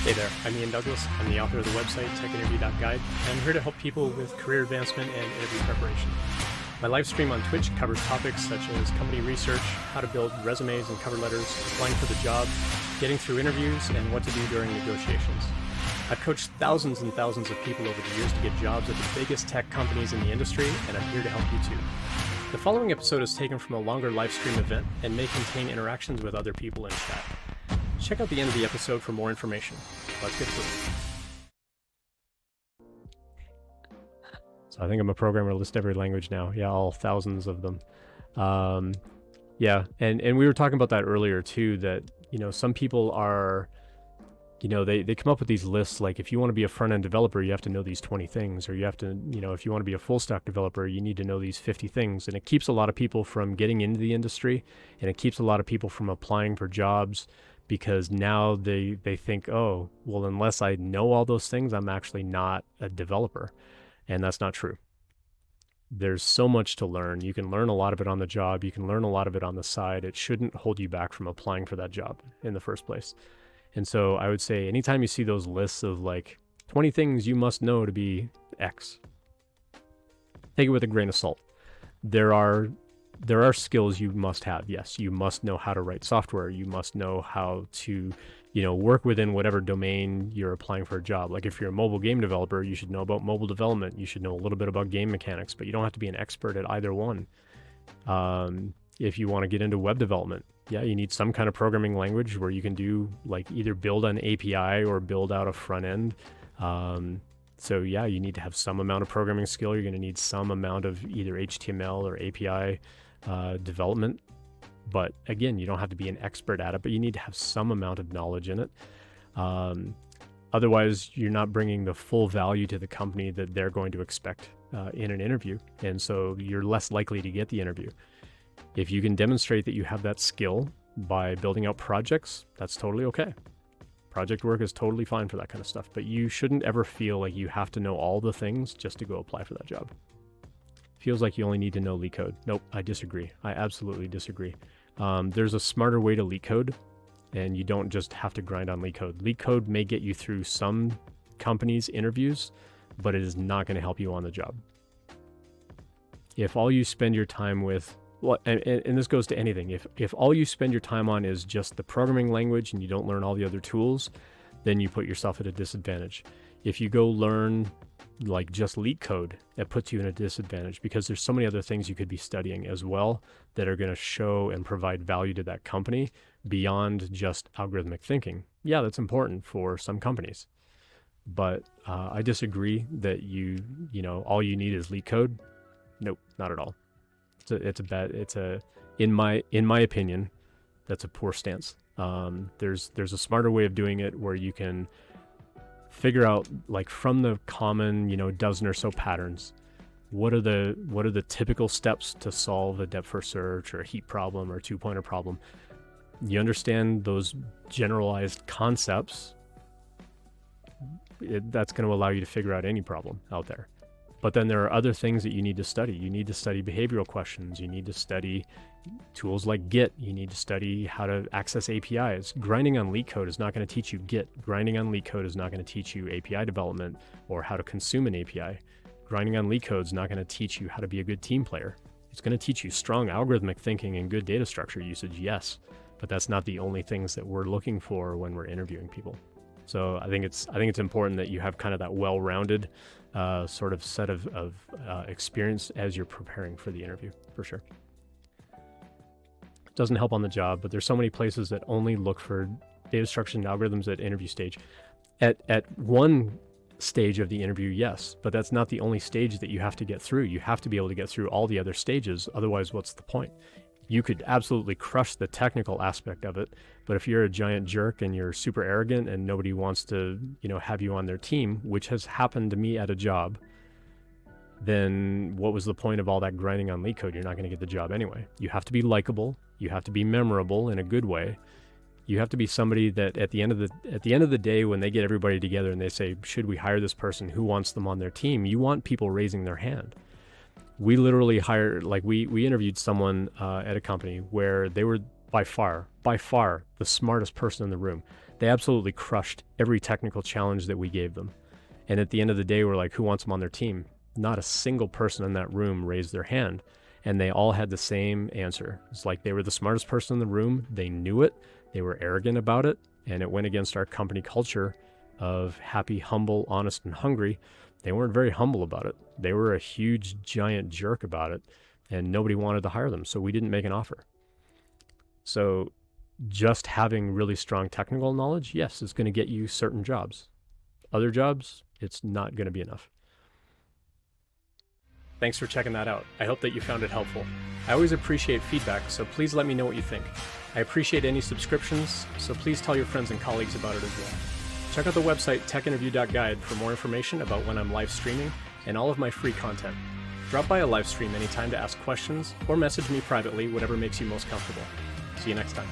Hey there, I'm Ian Douglas. I'm the author of the website techinterview.guide, and I'm here to help people with career advancement and interview preparation. My live stream on Twitch covers topics such as company research, how to build resumes and cover letters, applying for the job, getting through interviews, and what to do during negotiations. I've coached thousands and thousands of people over the years to get jobs at the biggest tech companies in the industry, and I'm here to help you too. The following episode is taken from a longer live stream event and may contain interactions with other people in chat. Check out the end of the episode for more information. Let's get to it. So I think I'm a programmer to list every language now. Yeah, all thousands of them. Yeah, and we were talking about that earlier too, that, you know, some people are, you know, they come up with these lists, like if you want to be a front-end developer, you have to know these 20 things, or you have to, you know, if you want to be a full-stack developer, you need to know these 50 things. And it keeps a lot of people from getting into the industry, and it keeps a lot of people from applying for jobs, because now they think, oh, well, unless I know all those things, I'm actually not a developer. And that's not true. There's so much to learn. You can learn a lot of it on the job. You can learn a lot of it on the side. It shouldn't hold you back from applying for that job in the first place. And so I would say anytime you see those lists of like 20 things you must know to be X, take it with a grain of salt. There are skills you must have. Yes, you must know how to write software. You must know how to, you know, work within whatever domain you're applying for a job. Like if you're a mobile game developer, you should know about mobile development. You should know a little bit about game mechanics, but you don't have to be an expert at either one. If you want to get into web development, yeah, you need some kind of programming language where you can do like either build an API or build out a front end. So yeah, you need to have some amount of programming skill. You're going to need some amount of either HTML or API development. But again, you don't have to be an expert at it, but you need to have some amount of knowledge in it. Otherwise, you're not bringing the full value to the company that they're going to expect in an interview. And so you're less likely to get the interview. If you can demonstrate that you have that skill by building out projects, that's totally okay. Project work is totally fine for that kind of stuff, but you shouldn't ever feel like you have to know all the things just to go apply for that job. Feels like you only need to know Leetcode. Nope, I disagree. I absolutely disagree. There's a smarter way to Leetcode, and you don't just have to grind on Leetcode. Leetcode may get you through some companies' interviews, but it is not going to help you on the job. If all you spend your time with, well, and this goes to anything, if all you spend your time on is just the programming language and you don't learn all the other tools, then you put yourself at a disadvantage. If you go learn like just Leetcode, that puts you in a disadvantage because there's so many other things you could be studying as well that are going to show and provide value to that company beyond just algorithmic thinking. Yeah, that's important for some companies, but I disagree that you know all you need is Leetcode. Nope, not at all. In my opinion, that's a poor stance. There's a smarter way of doing it where you can figure out, like, from the common, you know, dozen or so patterns, what are the typical steps to solve a depth first search or a heap problem or a two-pointer problem. You understand those generalized concepts, that's going to allow you to figure out any problem out there. But then there are other things that you need to study. You need to study behavioral questions. You need to study tools like Git. You need to study how to access APIs. Grinding on Leetcode is not going to teach you Git. Grinding on Leetcode is not going to teach you API development or how to consume an API. Grinding on Leetcode is not going to teach you how to be a good team player. It's going to teach you strong algorithmic thinking and good data structure usage, yes, but that's not the only things that we're looking for when we're interviewing people. So I think it's important that you have kind of that well-rounded sort of set of experience as you're preparing for the interview, for sure. It doesn't help on the job, but there's so many places that only look for data structures and algorithms at interview stage. At one stage of the interview, yes, but that's not the only stage that you have to get through. You have to be able to get through all the other stages. Otherwise, what's the point? You could absolutely crush the technical aspect of it, but if you're a giant jerk and you're super arrogant and nobody wants to, you know, have you on their team, which has happened to me at a job, then what was the point of all that grinding on Leetcode? You're not going to get the job anyway. You have to be likable. You have to be memorable in a good way. You have to be somebody that at the end of the day, when they get everybody together and they say, should we hire this person? Who wants them on their team? You want people raising their hand. We literally hired, like we interviewed someone at a company where they were by far the smartest person in the room. They absolutely crushed every technical challenge that we gave them. And at the end of the day, we're like, who wants them on their team? Not a single person in that room raised their hand. And they all had the same answer. It's like they were the smartest person in the room. They knew it. They were arrogant about it. And it went against our company culture of happy, humble, honest, and hungry. They weren't very humble about it. They were a huge, giant jerk about it. And nobody wanted to hire them. So we didn't make an offer. So just having really strong technical knowledge, yes, is going to get you certain jobs. Other jobs, it's not going to be enough. Thanks for checking that out. I hope that you found it helpful. I always appreciate feedback, so please let me know what you think. I appreciate any subscriptions, so please tell your friends and colleagues about it as well. Check out the website techinterview.guide for more information about when I'm live streaming and all of my free content. Drop by a live stream anytime to ask questions or message me privately, whatever makes you most comfortable. See you next time.